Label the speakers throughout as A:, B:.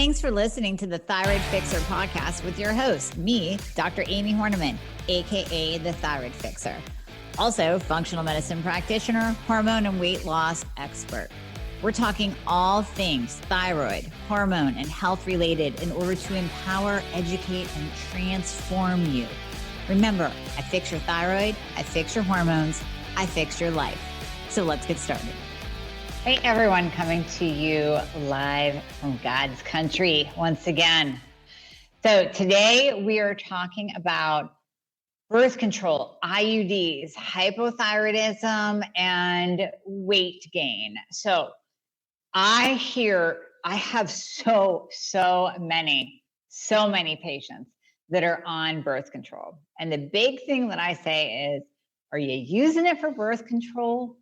A: Thanks for listening to the Thyroid Fixer podcast with your host, me, Dr. Amie Hornaman, aka the Thyroid Fixer. Also, functional medicine practitioner, hormone and weight loss expert. We're talking all things thyroid, hormone, and health related in order to empower, educate, and transform you. Remember, I fix your thyroid, I fix your hormones, I fix your life. So let's get started. Hey everyone, coming to you live from God's country once again. So today we are talking about birth control, IUDs, hypothyroidism, and weight gain. So I have so many patients that are on birth control. And the big thing that I say is, are you using it for birth control?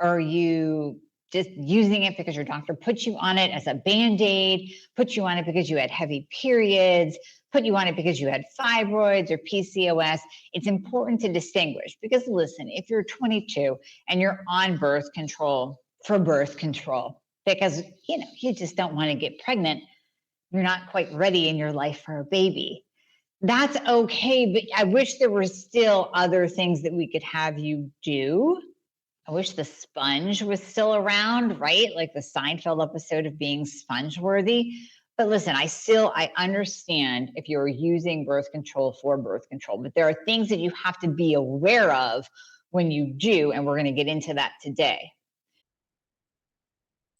A: Or are you just using it because your doctor put you on it as a Band-Aid, put you on it because you had heavy periods, put you on it because you had fibroids or PCOS? It's important to distinguish because listen, if you're 22 and you're on birth control for birth control, because you just don't want to get pregnant, you're not quite ready in your life for a baby, that's okay. But I wish there were still other things that we could have you do. I wish the sponge was still around, right? Like the Seinfeld episode of being sponge-worthy. But listen, I understand if you're using birth control for birth control, but there are things that you have to be aware of when you do, and we're going to get into that today.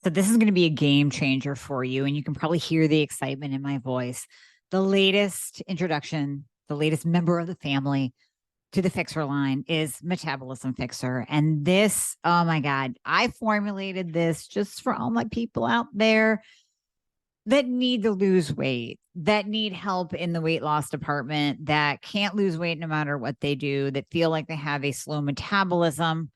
A: So this is going to be a game changer for you, and you can probably hear the excitement in my voice. The latest introduction, the latest member of the family to the Fixer line is Metabolism Fixer. And this, oh my God, I formulated this just for all my people out there that need to lose weight, that need help in the weight loss department, that can't lose weight no matter what they do, that feel like they have a slow metabolism,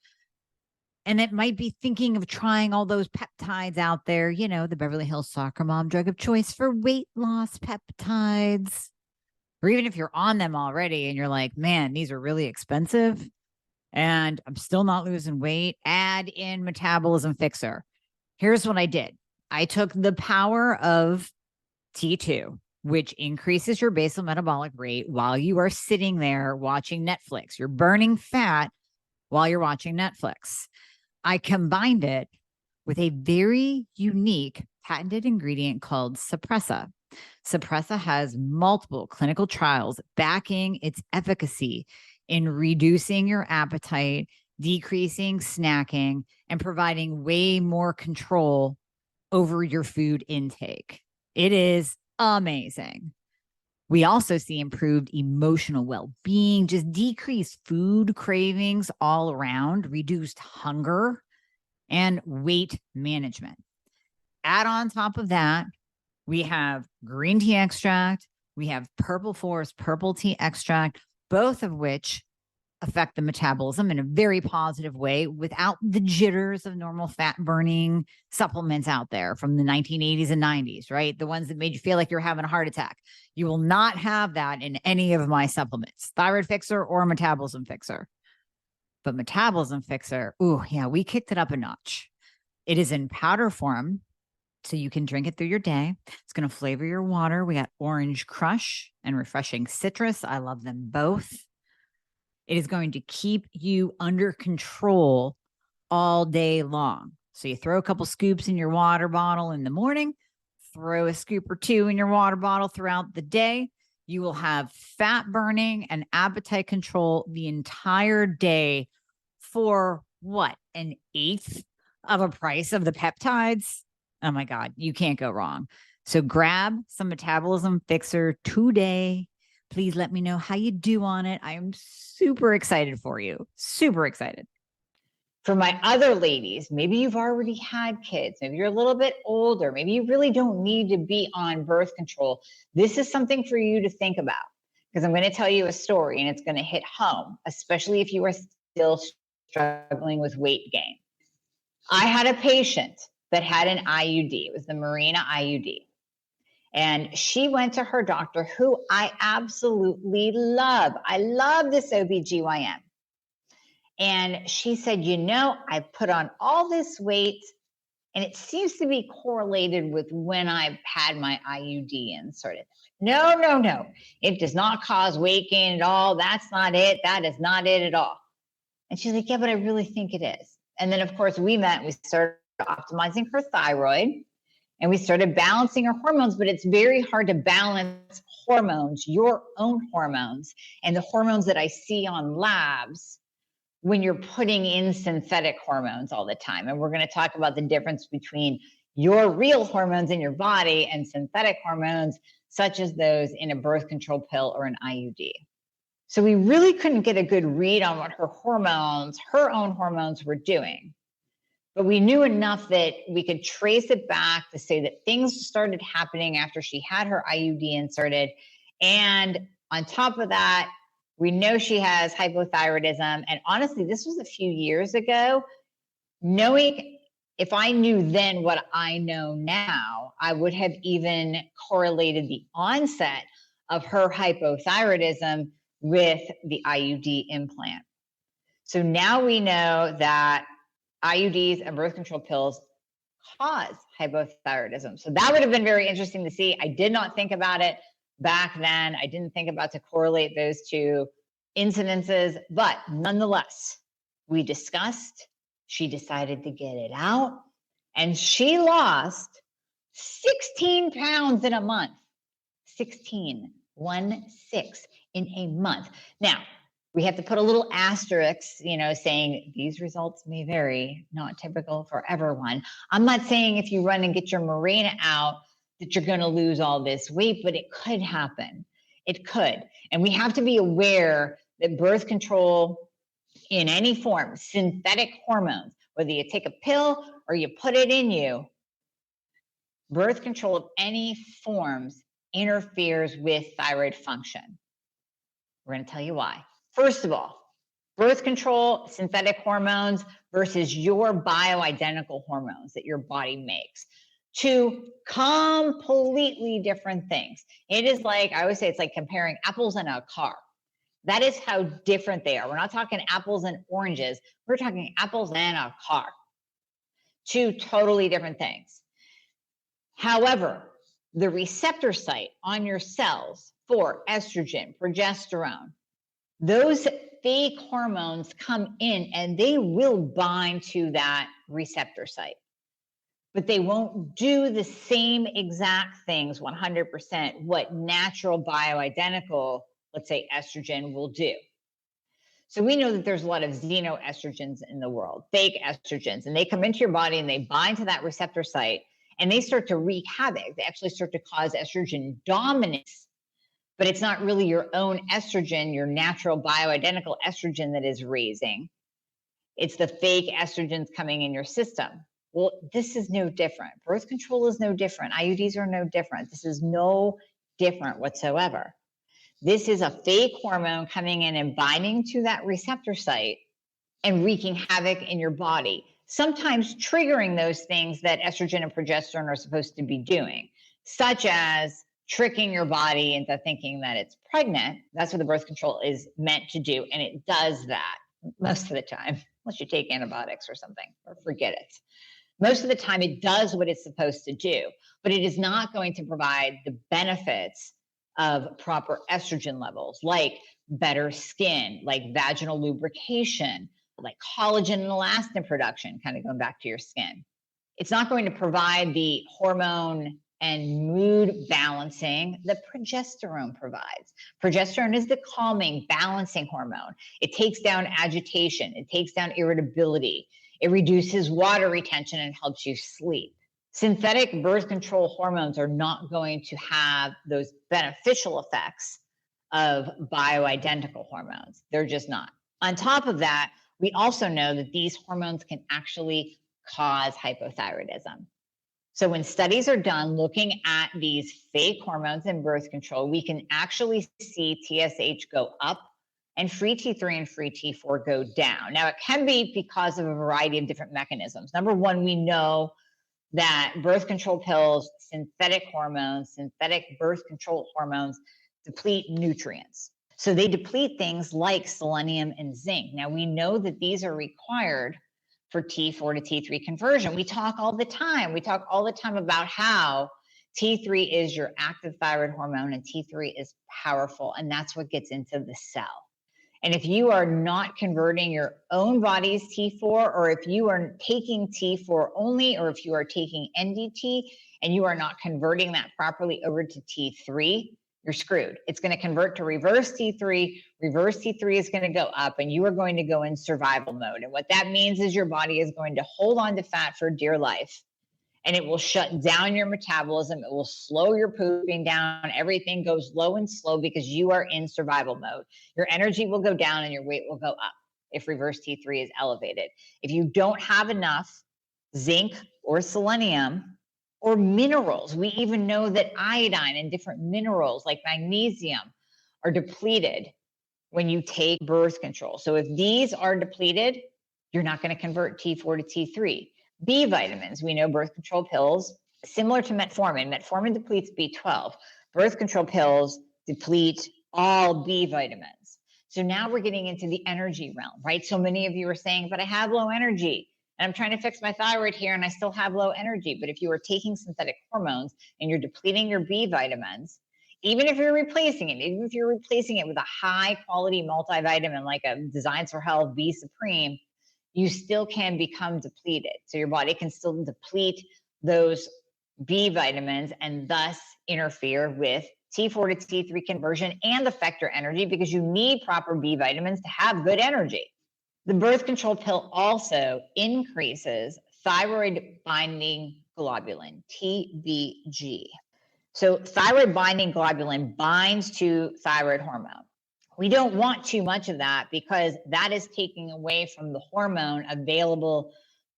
A: and that might be thinking of trying all those peptides out there, the Beverly Hills soccer mom drug of choice for weight loss peptides. Or even if you're on them already and you're like, man, these are really expensive and I'm still not losing weight, add in Metabolism Fixer. Here's what I did. I took the power of T2, which increases your basal metabolic rate while you are sitting there watching Netflix. You're burning fat while you're watching Netflix. I combined it with a very unique patented ingredient called Suppressa. Suppressa has multiple clinical trials backing its efficacy in reducing your appetite, decreasing snacking, and providing way more control over your food intake. It is amazing. We also see improved emotional well-being, just decreased food cravings all around, reduced hunger, and weight management. Add on top of that, we have green tea extract, we have purple forest purple tea extract, both of which affect the metabolism in a very positive way without the jitters of normal fat burning supplements out there from the 1980s and 90s, right? The ones that made you feel like you're having a heart attack. You will not have that in any of my supplements, Thyroid Fixer or Metabolism Fixer. But Metabolism Fixer, we kicked it up a notch. It is in powder form, so you can drink it through your day. It's going to flavor your water. We got orange crush and refreshing citrus. I love them both. It is going to keep you under control all day long. So you throw a couple scoops in your water bottle in the morning, throw a scoop or two in your water bottle throughout the day. You will have fat burning and appetite control the entire day for what? An eighth of a price of the peptides? Oh my God, you can't go wrong. So grab some Metabolism Fixer today. Please let me know how you do on it. I am super excited for you. Super excited. For my other ladies, maybe you've already had kids. Maybe you're a little bit older. Maybe you really don't need to be on birth control. This is something for you to think about because I'm going to tell you a story and it's going to hit home, especially if you are still struggling with weight gain. I had a patient that had an IUD. It was the Mirena IUD. And she went to her doctor, who I absolutely love. I love this OBGYN. And she said, I put on all this weight
B: and it seems to be correlated with when I had my IUD inserted. No, no, no. It does not cause weight gain at all. That's not it. That is not it at all. And she's like, yeah, but I really think it is. And then, of course, we met and we started optimizing her thyroid and we started balancing her hormones, but it's very hard to balance hormones, your own hormones, and the hormones that I see on labs when you're putting in synthetic hormones all the time. And we're going to talk about the difference between your real hormones in your body and synthetic hormones, such as those in a birth control pill or an IUD. So we really couldn't get a good read on what her hormones, her own hormones, were doing. But we knew enough that we could trace it back to say that things started happening after she had her IUD inserted. And on top of that, we know she has hypothyroidism. And honestly, this was a few years ago. Knowing, if I knew then what I know now, I would have even correlated the onset of her hypothyroidism with the IUD implant. So now we know that IUDs and birth control pills cause hypothyroidism. So that would have been very interesting to see. I did not think about it back then. I didn't think about to correlate those two incidences, but nonetheless, we discussed, she decided to get it out, and she lost 16 pounds in a month. 16, 1-6 in a month. Now, we have to put a little asterisk, saying these results may vary, not typical for everyone. I'm not saying if you run and get your Mirena out that you're going to lose all this weight, but it could happen. It could. And we have to be aware that birth control in any form, synthetic hormones, whether you take a pill or you put it in you, birth control of any forms interferes with thyroid function. We're going to tell you why. First of all, birth control, synthetic hormones versus your bioidentical hormones that your body makes. Two completely different things. It is like, I always say, it's like comparing apples and a car. That is how different they are. We're not talking apples and oranges. We're talking apples and a car. Two totally different things. However, the receptor site on your cells for estrogen, progesterone, those fake hormones come in and they will bind to that receptor site, but they won't do the same exact things 100% what natural bioidentical, let's say estrogen, will do. So we know that there's a lot of xenoestrogens in the world, fake estrogens, and they come into your body and they bind to that receptor site and they start to wreak havoc. They actually start to cause estrogen dominance, but it's not really your own estrogen, your natural bioidentical estrogen that is raising. It's the fake estrogens coming in your system. Well, this is no different. Birth control is no different. IUDs are no different. This is no different whatsoever. This is a fake hormone coming in and binding to that receptor site and wreaking havoc in your body, sometimes triggering those things that estrogen and progesterone are supposed to be doing, such as tricking your body into thinking that it's pregnant. That's what the birth control is meant to do, and it does that most of the time, unless you take antibiotics or something, or forget it. Most of the time, it does what it's supposed to do, but it is not going to provide the benefits of proper estrogen levels, like better skin, like vaginal lubrication, like collagen and elastin production, kind of going back to your skin. It's not going to provide the hormone and mood balancing that progesterone provides. Progesterone is the calming, balancing hormone. It takes down agitation. It takes down irritability. It reduces water retention and helps you sleep. Synthetic birth control hormones are not going to have those beneficial effects of bioidentical hormones. They're just not. On top of that, we also know that these hormones can actually cause hypothyroidism. So when studies are done looking at these fake hormones in birth control, we can actually see TSH go up and free T3 and free T4 go down. Now, it can be because of a variety of different mechanisms. Number one, we know that birth control pills, synthetic hormones, synthetic birth control hormones deplete nutrients. So they deplete things like selenium and zinc. Now, we know that these are required for T4 to T3 conversion. We talk all the time. We talk all the time about how T3 is your active thyroid hormone and T3 is powerful, and that's what gets into the cell. And if you are not converting your own body's T4, or if you are taking T4 only, or if you are taking NDT and you are not converting that properly over to T3, you're screwed. It's going to convert to reverse T3. Reverse T3 is going to go up, and you are going to go in survival mode. And what that means is your body is going to hold on to fat for dear life, and it will shut down your metabolism. It will slow your pooping down. Everything goes low and slow because you are in survival mode. Your energy will go down and your weight will go up if reverse T3 is elevated. If you don't have enough zinc or selenium or minerals, we even know that iodine and different minerals like magnesium are depleted when you take birth control. So if these are depleted, you're not going to convert T4 to T3. B vitamins, we know birth control pills, similar to metformin. Metformin depletes B12. Birth control pills deplete all B vitamins. So now we're getting into the energy realm, right? So many of you are saying, but I have low energy and I'm trying to fix my thyroid here and I still have low energy. But if you are taking synthetic hormones and you're depleting your B vitamins, even if you're replacing it, even if you're replacing it with a high quality multivitamin like a Designs for Health B Supreme, you still can become depleted. So your body can still deplete those B vitamins and thus interfere with T4 to T3 conversion and affect your energy because you need proper B vitamins to have good energy. The birth control pill also increases thyroid binding globulin, TBG. So thyroid binding globulin binds to thyroid hormone. We don't want too much of that because that is taking away from the hormone available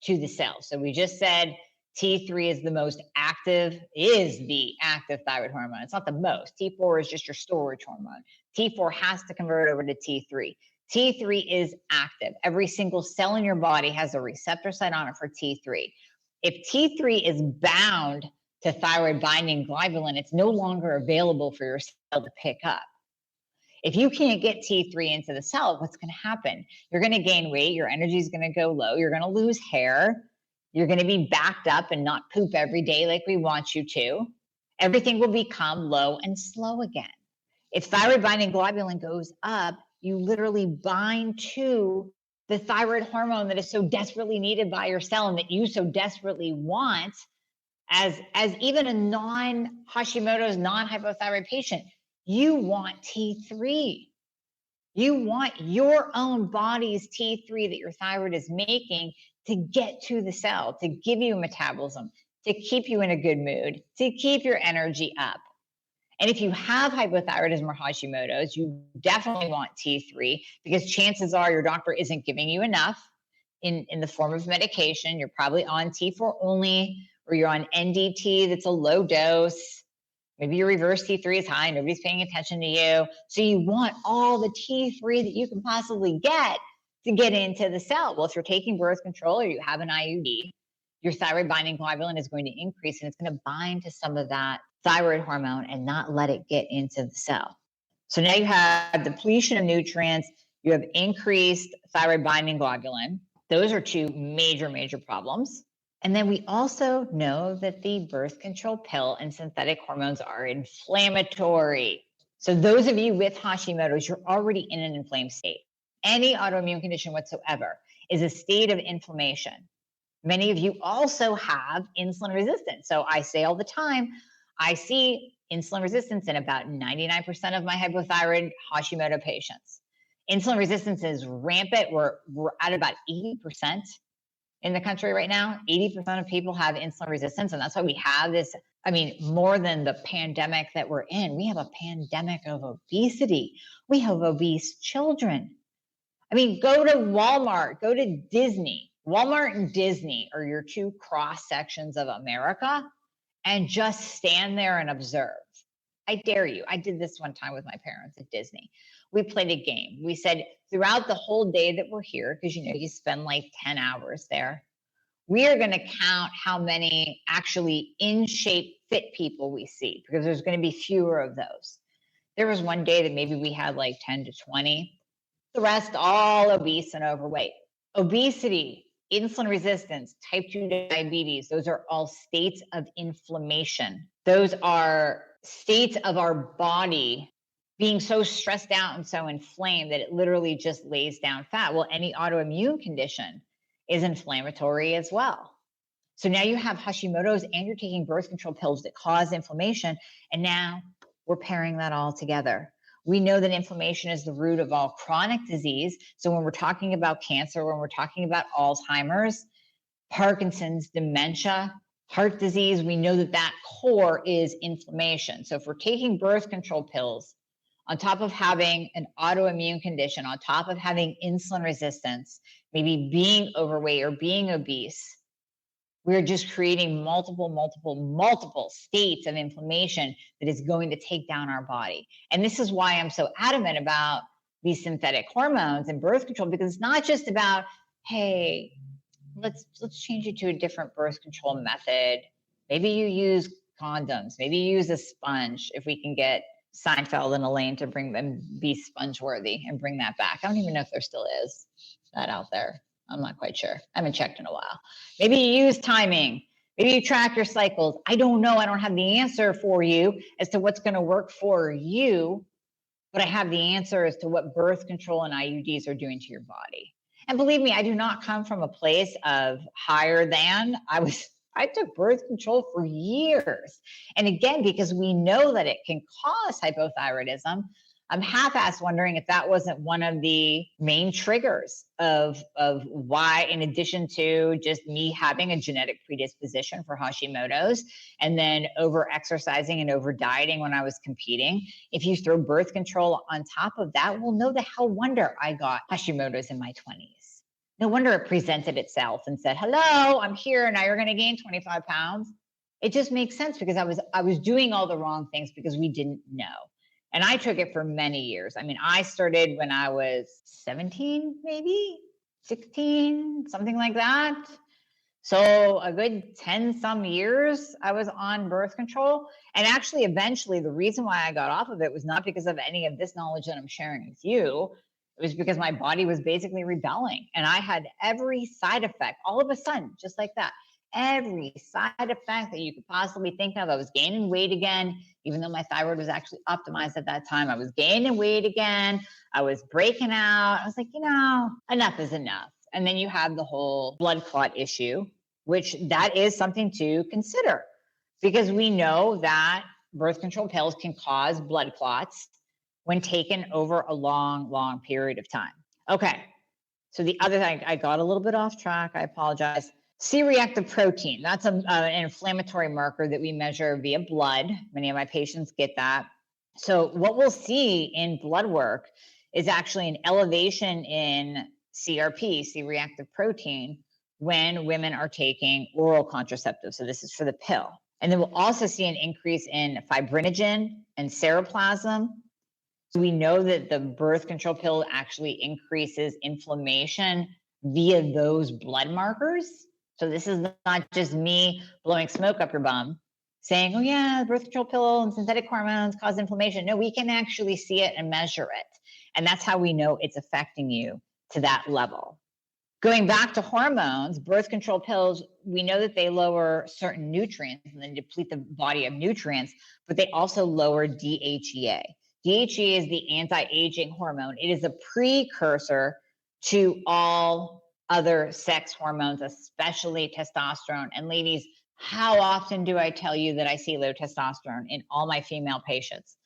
B: to the cell. So we just said T3 is the most active, is the active thyroid hormone. It's not the most. T4 is just your storage hormone. T4 has to convert over to T3. T3 is active. Every single cell in your body has a receptor site on it for T3. If T3 is bound to thyroid binding globulin, it's no longer available for your cell to pick up. If you can't get T3 into the cell, what's going to happen? You're going to gain weight. Your energy is going to go low. You're going to lose hair. You're going to be backed up and not poop every day like we want you to. Everything will become low and slow again. If thyroid binding globulin goes up, you literally bind to the thyroid hormone that is so desperately needed by your cell and that you so desperately want as even a non-Hashimoto's, non-hypothyroid patient. You want T3. You want your own body's T3 that your thyroid is making to get to the cell, to give you metabolism, to keep you in a good mood, to keep your energy up. And if you have hypothyroidism or Hashimoto's, you definitely want T3 because chances are your doctor isn't giving you enough in the form of medication. You're probably on T4 only, or you're on NDT that's a low dose. Maybe your reverse T3 is high, nobody's paying attention to you. So you want all the T3 that you can possibly get to get into the cell. Well, if you're taking birth control or you have an IUD, your thyroid binding globulin is going to increase and it's going to bind to some of that thyroid hormone and not let it get into the cell. So now you have depletion of nutrients, you have increased thyroid binding globulin. Those are two major, major problems. And then we also know that the birth control pill and synthetic hormones are inflammatory. So those of you with Hashimoto's, you're already in an inflamed state. Any autoimmune condition whatsoever is a state of inflammation. Many of you also have insulin resistance. So I say all the time, I see insulin resistance in about 99% of my hypothyroid Hashimoto patients. Insulin resistance is rampant. We're at about 80% in the country right now. 80% of people have insulin resistance. And that's why we have this, more than the pandemic that we're in, we have a pandemic of obesity. We have obese children. Go to Walmart, go to Disney. Walmart and Disney are your two cross sections of America, and just stand there and observe. I dare you. I did this one time with my parents at Disney. We played a game. We said throughout the whole day that we're here, because you spend like 10 hours there, we are going to count how many actually in shape, fit people we see, because there's going to be fewer of those. There was one day that maybe we had like 10 to 20. The rest all obese and overweight. Obesity insulin resistance, type 2 diabetes, those are all states of inflammation. Those are states of our body being so stressed out and so inflamed that it literally just lays down fat. Well, any autoimmune condition is inflammatory as well. So now you have Hashimoto's and you're taking birth control pills that cause inflammation. And now we're pairing that all together. We know that inflammation is the root of all chronic disease. So when we're talking about cancer, when we're talking about Alzheimer's, Parkinson's, dementia, heart disease, we know that that core is inflammation. So if we're taking birth control pills, on top of having an autoimmune condition, on top of having insulin resistance, maybe being overweight or being obese, we're just creating multiple states of inflammation that is going to take down our body. And this is why I'm so adamant about these synthetic hormones and birth control, because it's not just about, hey, let's change you to a different birth control method. Maybe you use condoms, maybe you use a sponge, if we can get Seinfeld and Elaine to bring them, be sponge worthy and bring that back. I don't even know if there still is that out there. I'm not quite sure. I haven't checked in a while. Maybe you use timing. Maybe you track your cycles. I don't know. I don't have the answer for you as to what's going to work for you, but I have the answer as to what birth control and IUDs are doing to your body. And believe me, I do not come from a place of higher than. I took birth control for years. And again, because we know that it can cause hypothyroidism, I'm half-assed wondering if that wasn't one of the main triggers of why, in addition to just me having a genetic predisposition for Hashimoto's and then over-exercising and over-dieting when I was competing, if you throw birth control on top of that, well, no the hell wonder I got Hashimoto's in my 20s. No wonder it presented itself and said, hello, I'm here, now you're going to gain 25 pounds. It just makes sense because I was doing all the wrong things because we didn't know. And I took it for many years. I mean, I started when I was 17, maybe 16, something like that. So a good 10 some years I was on birth control. And actually, eventually, the reason why I got off of it was not because of any of this knowledge that I'm sharing with you. It was because my body was basically rebelling. And I had every side effect all of a sudden, just like that. Every side effect that you could possibly think of. I was gaining weight again, even though my thyroid was actually optimized at that time. I was gaining weight again. I was breaking out. I was like, enough is enough. And then you have the whole blood clot issue, which that is something to consider because we know that birth control pills can cause blood clots when taken over a long period of time. Okay. So the other thing, I got a little bit off track. I apologize. C-reactive protein, that's an inflammatory marker that we measure via blood. Many of my patients get that. So what we'll see in blood work is actually an elevation in CRP, C-reactive protein, when women are taking oral contraceptives. So this is for the pill. And then we'll also see an increase in fibrinogen and seroplasm. So we know that the birth control pill actually increases inflammation via those blood markers. So this is not just me blowing smoke up your bum saying, oh yeah, birth control pill and synthetic hormones cause inflammation. No, we can actually see it and measure it. And that's how we know it's affecting you to that level. Going back to hormones, birth control pills, we know that they lower certain nutrients and then deplete the body of nutrients, but they also lower DHEA. DHEA is the anti-aging hormone. It is a precursor to all other sex hormones, especially testosterone. And ladies, how often do I tell you that I see low testosterone in all my female patients?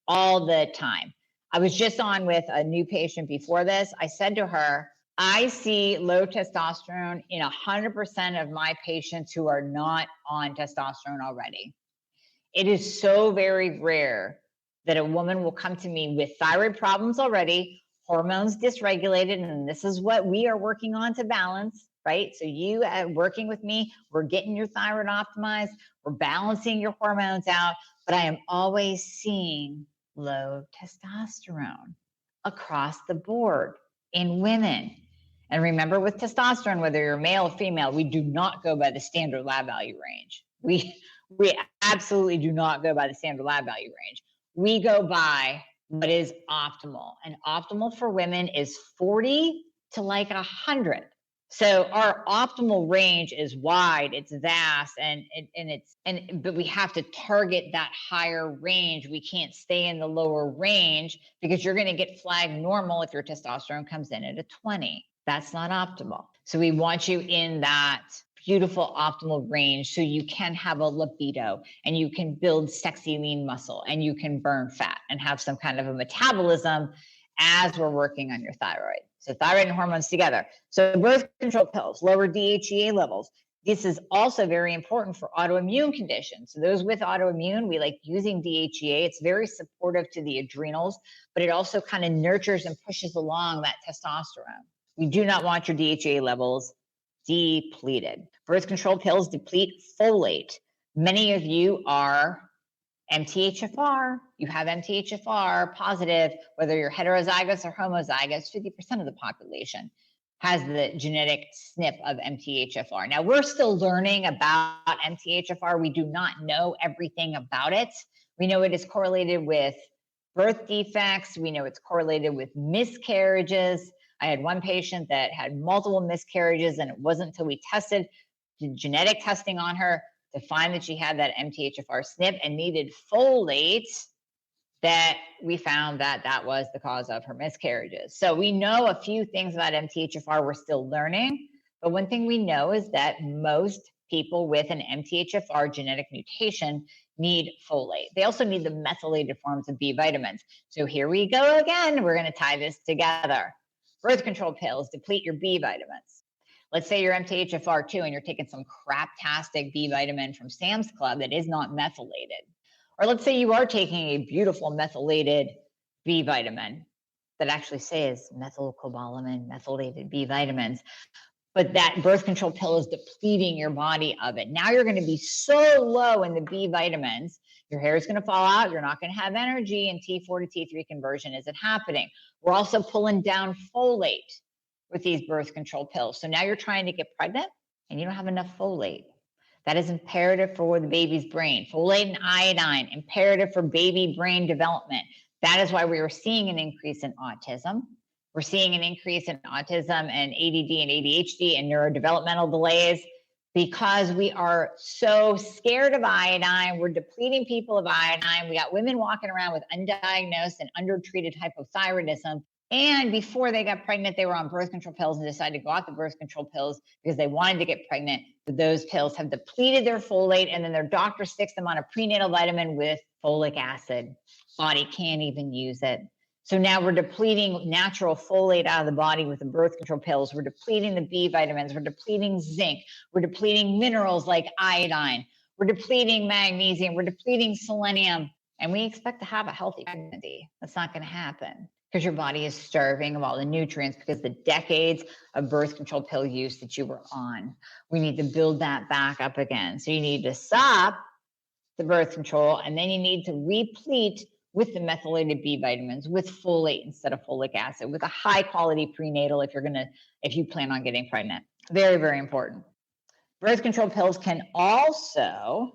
B: All the time. I was just on with a new patient before this. I said to her, I see low testosterone in 100% of my patients who are not on testosterone already. It is so very rare that a woman will come to me with thyroid problems already, hormones dysregulated, and this is what we are working on to balance, right? So you working with me, we're getting your thyroid optimized, we're balancing your hormones out, but I am always seeing low testosterone across the board in women. And remember with testosterone, whether you're male or female, we do not go by the standard lab value range. We absolutely do not go by the standard lab value range. We go by what is optimal. And optimal for women is 40 to like 100. So our optimal range is wide, it's vast, but we have to target that higher range. We can't stay in the lower range because you're going to get flagged normal if your testosterone comes in at a 20. That's not optimal. So we want you in that beautiful optimal range so you can have a libido and you can build sexy lean muscle and you can burn fat and have some kind of a metabolism as we're working on your thyroid. So thyroid and hormones together. So birth control pills, lower DHEA levels. This is also very important for autoimmune conditions. So those with autoimmune, we like using DHEA. It's very supportive to the adrenals, but it also kind of nurtures and pushes along that testosterone. We do not want your DHEA levels depleted. Birth control pills deplete folate. Many of you are MTHFR, you have MTHFR positive, whether you're heterozygous or homozygous, 50% of the population has the genetic SNP of MTHFR. Now, we're still learning about MTHFR. We do not know everything about it. We know it is correlated with birth defects. We know it's correlated with miscarriages. I had one patient that had multiple miscarriages, and it wasn't until we tested the genetic testing on her to find that she had that MTHFR SNP and needed folate that we found that that was the cause of her miscarriages. So we know a few things about MTHFR we're still learning, but one thing we know is that most people with an MTHFR genetic mutation need folate. They also need the methylated forms of B vitamins. So here we go again. We're going to tie this together. Birth control pills deplete your B vitamins. Let's say you're MTHFR2 and you're taking some craptastic B vitamin from Sam's Club that is not methylated. Or let's say you are taking a beautiful methylated B vitamin that actually says methylcobalamin, methylated B vitamins, but that birth control pill is depleting your body of it. Now you're going to be so low in the B vitamins, your hair is going to fall out, you're not going to have energy, and T4 to T3 conversion isn't happening. We're also pulling down folate with these birth control pills. So now you're trying to get pregnant and you don't have enough folate. That is imperative for the baby's brain. Folate and iodine, imperative for baby brain development. That is why we are seeing an increase in autism. We're seeing an increase in autism and ADD and ADHD and neurodevelopmental delays because we are so scared of iodine. We're depleting people of iodine. We got women walking around with undiagnosed and undertreated hypothyroidism. And before they got pregnant, they were on birth control pills and decided to go off the birth control pills because they wanted to get pregnant. But those pills have depleted their folate, and then their doctor sticks them on a prenatal vitamin with folic acid. Body can't even use it. So now we're depleting natural folate out of the body with the birth control pills. We're depleting the B vitamins. We're depleting zinc. We're depleting minerals like iodine. We're depleting magnesium. We're depleting selenium. And we expect to have a healthy pregnancy. That's not going to happen because your body is starving of all the nutrients because the decades of birth control pill use that you were on. We need to build that back up again. So you need to stop the birth control, and then you need to replete with the methylated B vitamins, with folate instead of folic acid, with a high quality prenatal if you plan on getting pregnant. Very, very important. Birth control pills can also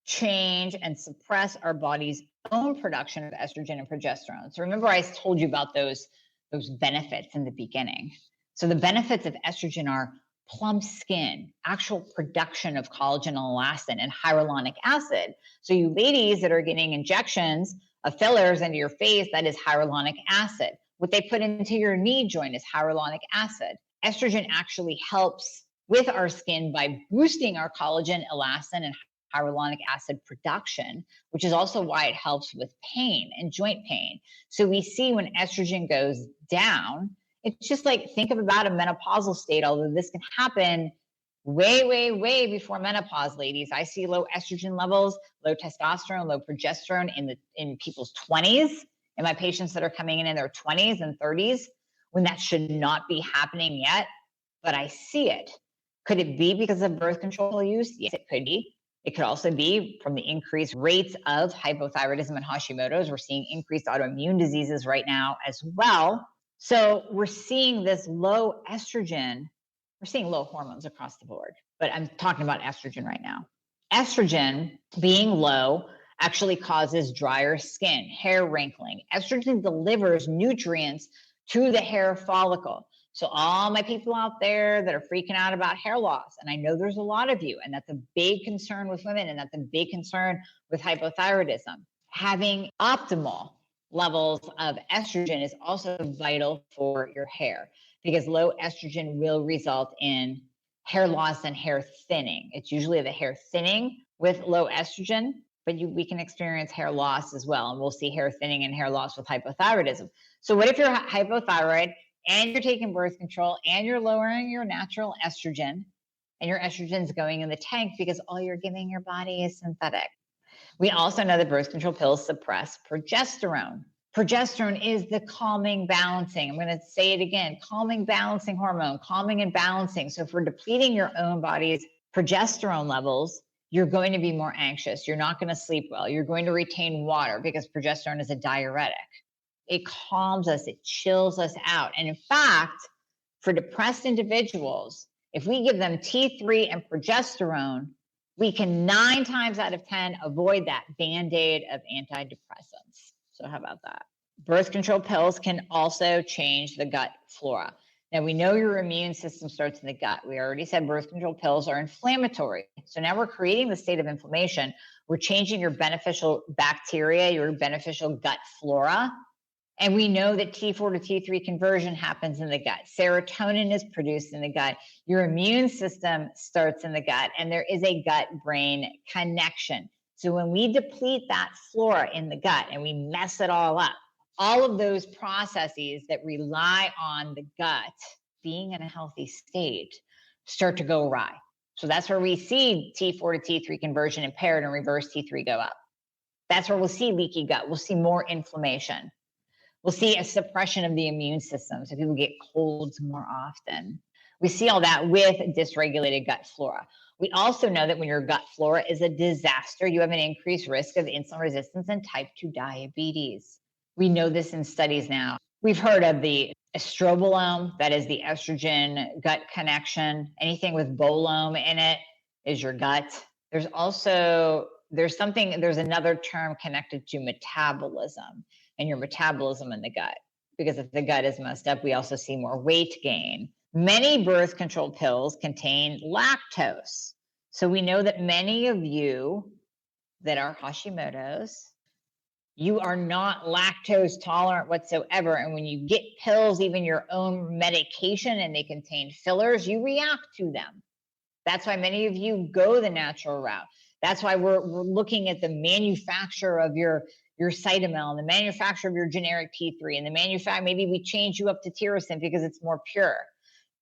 B: change and suppress our body's own production of estrogen and progesterone. So remember I told you about those benefits in the beginning. So the benefits of estrogen are plump skin, actual production of collagen and elastin, and hyaluronic acid. So you ladies that are getting injections of fillers into your face, that is hyaluronic acid. What they put into your knee joint is hyaluronic acid. Estrogen actually helps with our skin by boosting our collagen, elastin, and hyaluronic acid production, which is also why it helps with pain and joint pain. So we see when estrogen goes down, it's just like, think about a menopausal state, although this can happen way, way, way before menopause, ladies. I see low estrogen levels, low testosterone, low progesterone in people's 20s, and my patients that are coming in their 20s and 30s, when that should not be happening yet, but I see it. Could it be because of birth control use? Yes, it could be. It could also be from the increased rates of hypothyroidism and Hashimoto's. We're seeing increased autoimmune diseases right now as well. So we're seeing this low estrogen. We're seeing low hormones across the board, but I'm talking about estrogen right now. Estrogen being low actually causes drier skin, hair wrinkling. Estrogen delivers nutrients to the hair follicle. So all my people out there that are freaking out about hair loss, and I know there's a lot of you, and that's a big concern with women, and that's a big concern with hypothyroidism. Having optimal levels of estrogen is also vital for your hair, because low estrogen will result in hair loss and hair thinning. It's usually the hair thinning with low estrogen, but we can experience hair loss as well. And we'll see hair thinning and hair loss with hypothyroidism. So what if you're hypothyroid and you're taking birth control and you're lowering your natural estrogen, and your estrogen's going in the tank because all you're giving your body is synthetic? We also know that birth control pills suppress progesterone. Progesterone is the calming, balancing. I'm going to say it again, calming, balancing hormone, calming and balancing. So if we're depleting your own body's progesterone levels, you're going to be more anxious. You're not going to sleep well. You're going to retain water because progesterone is a diuretic. It calms us, it chills us out. And in fact, for depressed individuals, if we give them T3 and progesterone, we can 9 times out of 10 avoid that band-aid of antidepressants. So how about that? Birth control pills can also change the gut flora. Now, we know your immune system starts in the gut. We already said birth control pills are inflammatory. So now we're creating the state of inflammation. We're changing your beneficial bacteria, your beneficial gut flora. And we know that T4 to T3 conversion happens in the gut. Serotonin is produced in the gut. Your immune system starts in the gut, and there is a gut-brain connection. So when we deplete that flora in the gut and we mess it all up, all of those processes that rely on the gut being in a healthy state start to go awry. So that's where we see T4 to T3 conversion impaired and reverse T3 go up. That's where we'll see leaky gut. We'll see more inflammation. We'll see a suppression of the immune system, so people get colds more often. We see all that with dysregulated gut flora. We also know that when your gut flora is a disaster, you have an increased risk of insulin resistance and type 2 diabetes. We know this in studies now. We've heard of the estrobolome, that is the estrogen gut connection. Anything with bolome in it is your gut. There's another term connected to metabolism and your metabolism in the gut, because if the gut is messed up, we also see more weight gain. Many birth control pills contain lactose. So we know that many of you that are Hashimoto's, you are not lactose tolerant whatsoever. And when you get pills, even your own medication, and they contain fillers, you react to them. That's why many of you go the natural route. That's why we're looking at the manufacturer of your Cytomel and the manufacturer of your generic T3 and the manufacturer, maybe we change you up to Tirosint because it's more pure.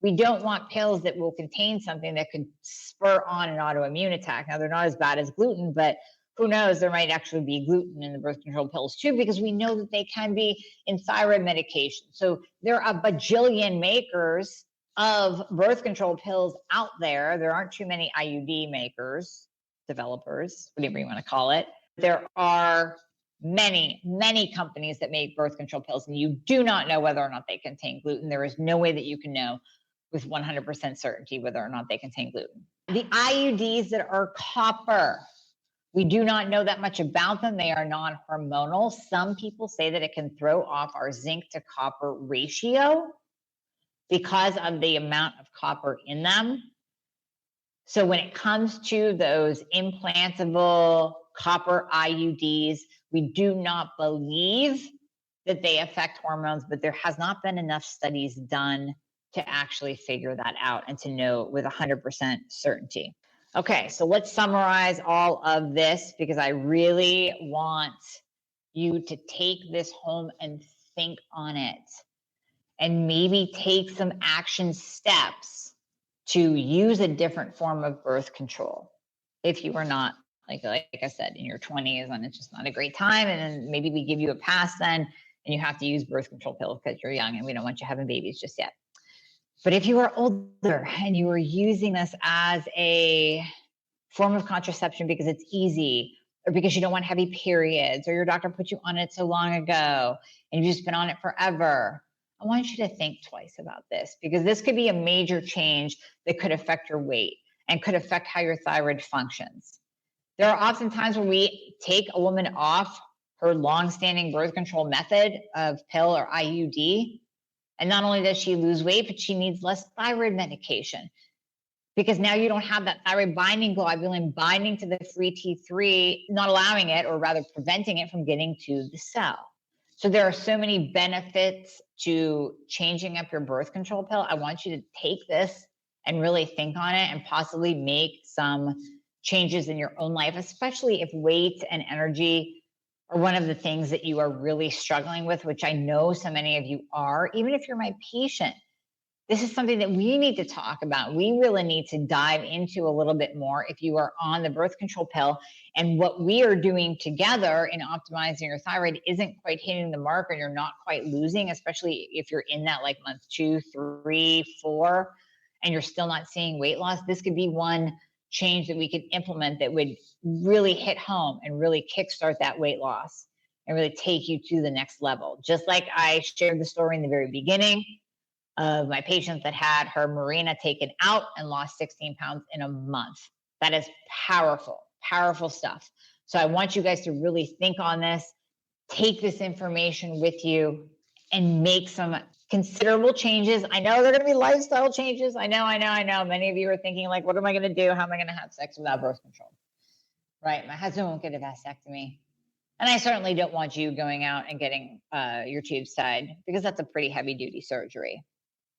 B: We don't want pills that will contain something that could spur on an autoimmune attack. Now, they're not as bad as gluten, but who knows, there might actually be gluten in the birth control pills too, because we know that they can be in thyroid medication. So there are a bajillion makers of birth control pills out there. There aren't too many IUD makers, developers, whatever you want to call it. There are many companies that make birth control pills, and you do not know whether or not they contain gluten. There is no way that you can know with 100% certainty whether or not they contain gluten. The IUDs that are copper, we do not know that much about them. They are non-hormonal. Some people say that it can throw off our zinc to copper ratio because of the amount of copper in them. So when it comes to those implantable copper IUDs, we do not believe that they affect hormones, but there has not been enough studies done to actually figure that out and to know with 100% certainty. Okay, so let's summarize all of this, because I really want you to take this home and think on it and maybe take some action steps to use a different form of birth control. If you are not, like I said, in your 20s and it's just not a great time, and then maybe we give you a pass then and you have to use birth control pills because you're young and we don't want you having babies just yet. But if you are older and you are using this as a form of contraception because it's easy, or because you don't want heavy periods, or your doctor put you on it so long ago and you've just been on it forever, I want you to think twice about this, because this could be a major change that could affect your weight and could affect how your thyroid functions. There are often times when we take a woman off her long-standing birth control method of pill or IUD, And not only does she lose weight, but she needs less thyroid medication, because now you don't have that thyroid binding globulin binding to the free T3, not allowing it, or rather preventing it from getting to the cell. So there are so many benefits to changing up your birth control pill. I want you to take this and really think on it and possibly make some changes in your own life, especially if weight and energy are one of the things that you are really struggling with, which I know so many of you are. Even if you're my patient, this is something that we need to talk about. We really need to dive into a little bit more if you are on the birth control pill, and what we are doing together in optimizing your thyroid isn't quite hitting the mark, or you're not quite losing, especially if you're in that like month 2, 3, 4, and you're still not seeing weight loss. This could be one change that we could implement that would really hit home and really kickstart that weight loss and really take you to the next level. Just like I shared the story in the very beginning of my patient that had her Mirena taken out and lost 16 pounds in a month. That is powerful, powerful stuff. So I want you guys to really think on this, take this information with you, and make some considerable changes. I know they're going to be lifestyle changes. I know. Many of you are thinking like, what am I going to do? How am I going to have sex without birth control? Right. My husband won't get a vasectomy. And I certainly don't want you going out and getting your tubes tied, because that's a pretty heavy duty surgery.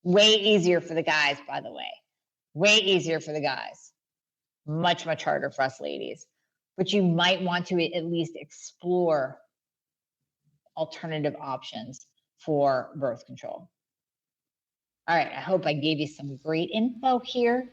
B: Way easier for the guys, by the way. Way easier for the guys. Much, much harder for us ladies. But you might want to at least explore alternative options for birth control. All right, I hope I gave you some great info here.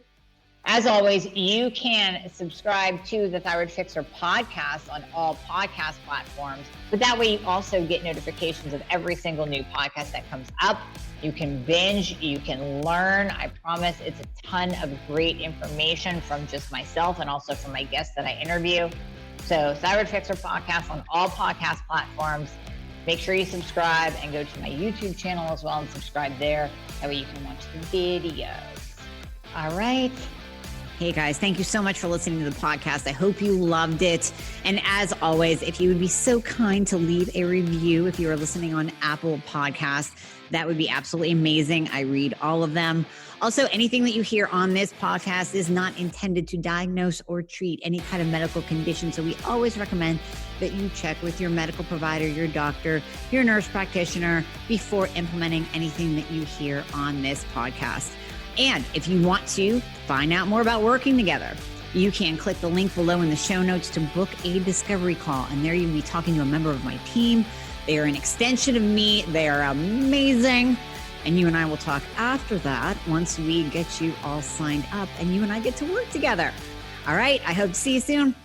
B: As always, you can subscribe to the Thyroid Fixer podcast on all podcast platforms, but that way you also get notifications of every single new podcast that comes up. You can binge, you can learn. I promise it's a ton of great information from just myself and also from my guests that I interview. So Thyroid Fixer podcast on all podcast platforms. Make sure you subscribe and go to my YouTube channel as well and subscribe there. That way you can watch the videos. All right.
A: Hey guys, thank you so much for listening to the podcast. I hope you loved it. And as always, if you would be so kind to leave a review if you are listening on Apple Podcasts, that would be absolutely amazing. I read all of them. Also, anything that you hear on this podcast is not intended to diagnose or treat any kind of medical condition. So we always recommend that you check with your medical provider, your doctor, your nurse practitioner before implementing anything that you hear on this podcast. And if you want to find out more about working together, you can click the link below in the show notes to book a discovery call. And there you'll be talking to a member of my team. They are an extension of me. They are amazing. And you and I will talk after that once we get you all signed up and you and I get to work together. All right. I hope to see you soon.